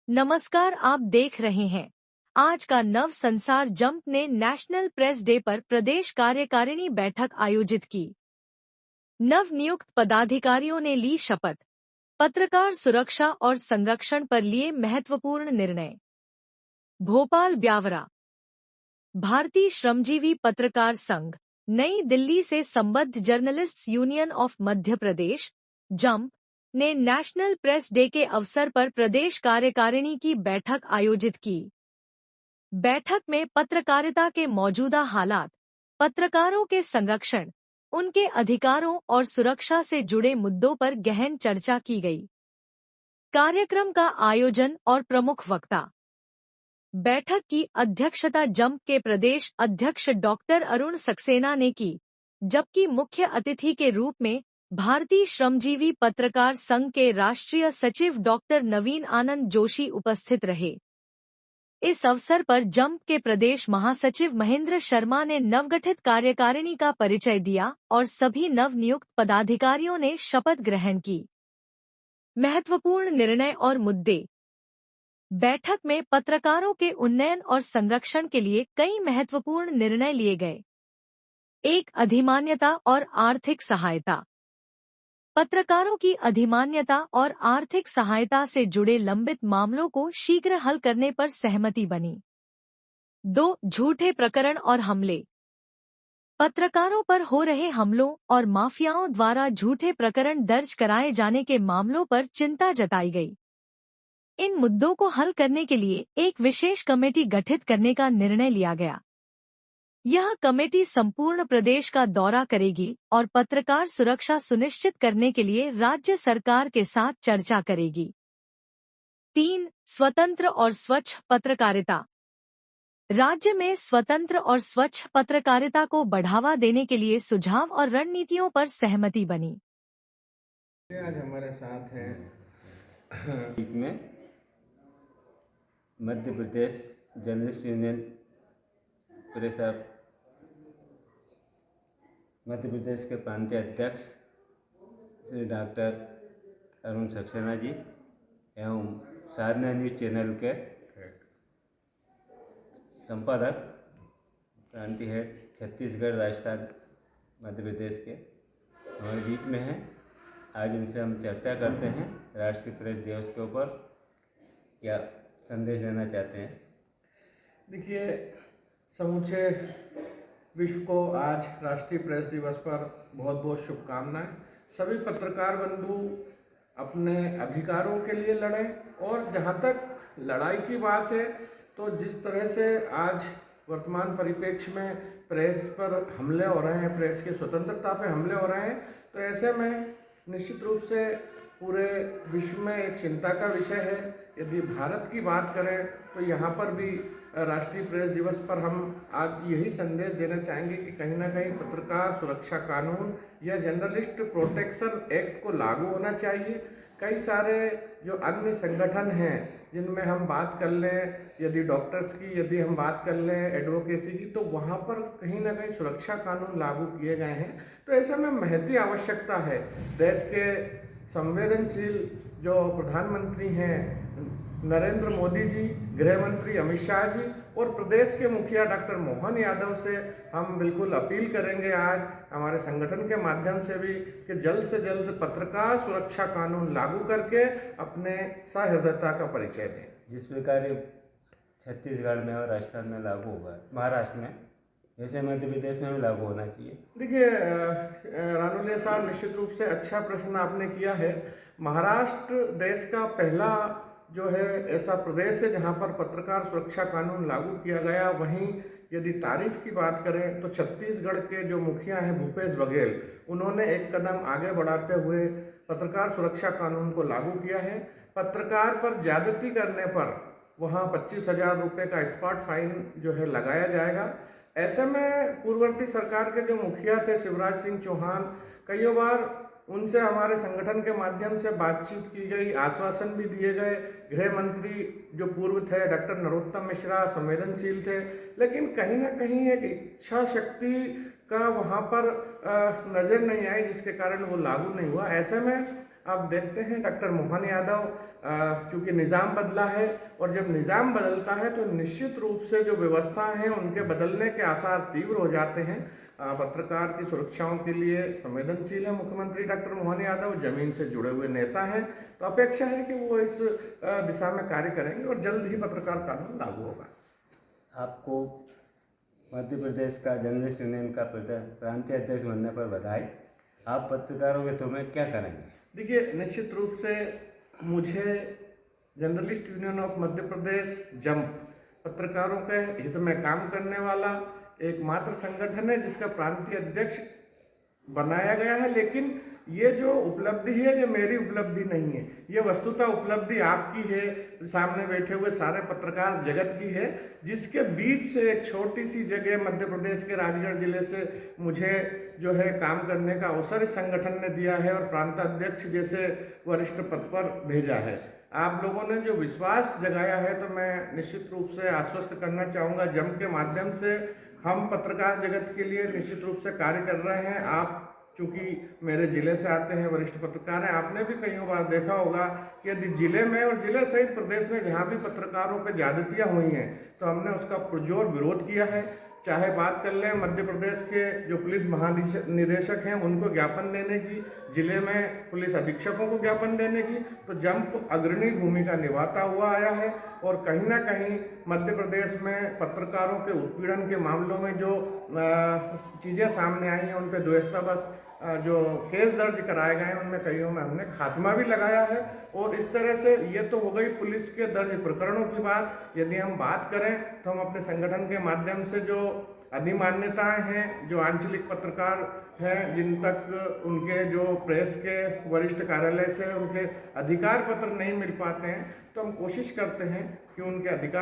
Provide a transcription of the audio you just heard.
नमस्कार, आप देख रहे हैं आज का नव संसार। जंप ने नेशनल प्रेस डे पर प्रदेश कार्यकारिणी बैठक आयोजित की। नव नियुक्त पदाधिकारियों ने ली शपथ। पत्रकार सुरक्षा और संरक्षण पर लिए महत्वपूर्ण निर्णय। भोपाल ब्यावरा। भारतीय श्रमजीवी पत्रकार संघ नई दिल्ली से संबद्ध journalists union of Madhya Pradesh jump ने नेशनल प्रेस डे के अवसर पर प्रदेश कार्यकारिणी की बैठक आयोजित की। बैठक में पत्रकारिता के मौजूदा हालात, पत्रकारों के संरक्षण, उनके अधिकारों और सुरक्षा से जुड़े मुद्दों पर गहन चर्चा की गई। कार्यक्रम का आयोजन और प्रमुख वक्ता। बैठक की अध्यक्षता जंप के प्रदेश अध्यक्ष डॉक्टर अरुण सक्सेना ने की, जबकि मुख्य अतिथि के रूप में भारतीय श्रमजीवी पत्रकार संघ के राष्ट्रीय सचिव डॉक्टर नवीन आनंद जोशी उपस्थित रहे। इस अवसर पर जंप के प्रदेश महासचिव महेंद्र शर्मा ने नवगठित कार्यकारिणी का परिचय दिया और सभी नवनियुक्त पदाधिकारियों ने शपथ ग्रहण की। महत्वपूर्ण निर्णय और मुद्दे। बैठक में पत्रकारों के उन्नयन और संरक्षण के लिए कई महत्वपूर्ण निर्णय लिए गए। 1. अधिमान्यता और आर्थिक सहायता। पत्रकारों की अधिमान्यता और आर्थिक सहायता से जुड़े लंबित मामलों को शीघ्र हल करने पर सहमति बनी। 2. झूठे प्रकरण और हमले। पत्रकारों पर हो रहे हमलों और माफियाओं द्वारा झूठे प्रकरण दर्ज कराए जाने के मामलों पर चिंता जताई गई। इन मुद्दों को हल करने के लिए एक विशेष कमेटी गठित करने का निर्णय लिया गया। यह कमेटी संपूर्ण प्रदेश का दौरा करेगी और पत्रकार सुरक्षा सुनिश्चित करने के लिए राज्य सरकार के साथ चर्चा करेगी। 3. स्वतंत्र और स्वच्छ पत्रकारिता। राज्य में स्वतंत्र और स्वच्छ पत्रकारिता को बढ़ावा देने के लिए सुझाव और रणनीतियों पर सहमति बनी। आज हमारे साथ हैं बीच में Madhya Pradesh journalist union press of Madhya Pradesh के प्रांतीय अध्यक्ष श्री डॉक्टर अरुण सक्सेना जी एवं साधना न्यूज चैनल के संपादक प्रांतीय हेड छत्तीसगढ़, राजस्थान, मध्य प्रदेश के हमारे बीच में हैं। आज उनसे हम चर्चा करते हैं राष्ट्रीय प्रेस दिवस के ऊपर क्या संदेश देना चाहते हैं। देखिए, समूचे विश्व को आज राष्ट्रीय प्रेस दिवस पर बहुत बहुत शुभकामनाएं। सभी पत्रकार बंधु अपने अधिकारों के लिए लड़ें और जहां तक लड़ाई की बात है तो जिस तरह से आज वर्तमान परिप्रेक्ष्य में प्रेस पर हमले हो रहे हैं, प्रेस की स्वतंत्रता पे हमले हो रहे हैं, तो ऐसे में निश्चित रूप से पूरे विश्व में एक चिंता का विषय है। यदि भारत की बात करें तो यहाँ पर भी राष्ट्रीय प्रेस दिवस पर हम आज यही संदेश देना चाहेंगे कि कहीं ना कहीं पत्रकार सुरक्षा कानून या जर्नलिस्ट प्रोटेक्शन एक्ट को लागू होना चाहिए। कई सारे जो अन्य संगठन हैं जिनमें हम बात कर लें, यदि डॉक्टर्स की यदि हम बात कर लें, एडवोकेसी की, तो वहाँ पर कहीं ना कहीं सुरक्षा कानून लागू किए गए हैं। तो ऐसे में महती आवश्यकता है। देश के संवेदनशील जो प्रधानमंत्री हैं नरेंद्र मोदी जी, गृह मंत्री अमित शाह जी और प्रदेश के मुखिया डॉक्टर मोहन यादव से हम बिल्कुल अपील करेंगे आज हमारे संगठन के माध्यम से भी कि जल्द से जल्द पत्रकार सुरक्षा कानून लागू करके अपने सहृदयता का परिचय दें। जिस प्रकार छत्तीसगढ़ में और राजस्थान में लागू होगा, महाराष्ट्र में, जैसे मध्य प्रदेश में भी लागू होना चाहिए। देखिए रानुलिया साहब, निश्चित रूप से अच्छा प्रश्न आपने किया है। महाराष्ट्र देश का पहला जो है ऐसा प्रदेश है जहां पर पत्रकार सुरक्षा कानून लागू किया गया। वहीं यदि तारीफ की बात करें तो छत्तीसगढ़ के जो मुखिया हैं भूपेश बघेल, उन्होंने एक कदम आगे बढ़ाते हुए पत्रकार सुरक्षा कानून को लागू किया है। पत्रकार पर ज्यादती करने पर वहां 25,000 रुपये का स्पॉट फाइन जो है लगाया जाएगा। ऐसे में पूर्ववर्ती सरकार के जो मुखिया थे शिवराज सिंह चौहान, कई बार उनसे हमारे संगठन के माध्यम से बातचीत की गई, आश्वासन भी दिए गए। गृह मंत्री जो पूर्व थे डॉक्टर नरोत्तम मिश्रा संवेदनशील थे, लेकिन कहीं ना कहीं एक इच्छा शक्ति का वहाँ पर नज़र नहीं आई, जिसके कारण वो लागू नहीं हुआ। ऐसे में अब देखते हैं डॉक्टर मोहन यादव, चूँकि निज़ाम बदला है और जब निज़ाम बदलता है तो निश्चित रूप से जो व्यवस्था है उनके बदलने के आसार तीव्र हो जाते हैं। पत्रकार की सुरक्षाओं के लिए संवेदनशील है मुख्यमंत्री डॉक्टर मोहन यादव, जमीन से जुड़े हुए नेता हैं, तो अपेक्षा है कि वो इस दिशा में कार्य करेंगे और जल्द ही पत्रकार कानून लागू होगा। आपको मध्य प्रदेश का जर्नलिस्ट यूनियन का प्रांतीय अध्यक्ष बनने पर बधाई। आप पत्रकारों के थ्रू में क्या करेंगे? देखिए, निश्चित रूप से मुझे journalist union of Madhya Pradesh jump पत्रकारों के हित में काम करने वाला एकमात्र संगठन है जिसका प्रांतीय अध्यक्ष बनाया गया है। लेकिन ये जो उपलब्धि है ये मेरी उपलब्धि नहीं है, ये वस्तुतः उपलब्धि आपकी है, सामने बैठे हुए सारे पत्रकार जगत की है, जिसके बीच से एक छोटी सी जगह मध्य प्रदेश के राजगढ़ जिले से मुझे जो है काम करने का अवसर इस संगठन ने दिया है और प्रांत अध्यक्ष जैसे वरिष्ठ पद पर भेजा है। आप लोगों ने जो विश्वास जगाया है तो मैं निश्चित रूप से आश्वस्त करना चाहूँगा, जम के माध्यम से हम पत्रकार जगत के लिए निश्चित रूप से कार्य कर रहे हैं। आप चूँकि मेरे ज़िले से आते हैं, वरिष्ठ पत्रकार हैं, आपने भी कई बार देखा होगा कि यदि ज़िले में और ज़िले सहित प्रदेश में जहाँ भी पत्रकारों पर ज्यादतियाँ हुई हैं तो हमने उसका पुरजोर विरोध किया है। चाहे बात कर लें मध्य प्रदेश के जो पुलिस महानिदेशक हैं उनको ज्ञापन देने की, जिले में पुलिस अधीक्षकों को ज्ञापन देने की, तो जंप अग्रणी भूमिका निभाता हुआ आया है। और कहीं ना कहीं मध्य प्रदेश में पत्रकारों के उत्पीड़न के मामलों में जो चीज़ें सामने आई हैं उन पर द्वेषावश जो केस दर्ज कराए गए हैं उनमें कईयों में हमने खात्मा भी लगाया है। और इस तरह से ये तो हो गई पुलिस के दर्ज प्रकरणों की बात। यदि हम बात करें तो हम अपने संगठन के माध्यम से जो अधिमान्यताएं हैं, जो आंचलिक पत्रकार हैं जिन तक उनके जो प्रेस के वरिष्ठ कार्यालय से उनके अधिकार पत्र नहीं मिल पाते हैं, तो हम कोशिश करते हैं कि उनके अधिकार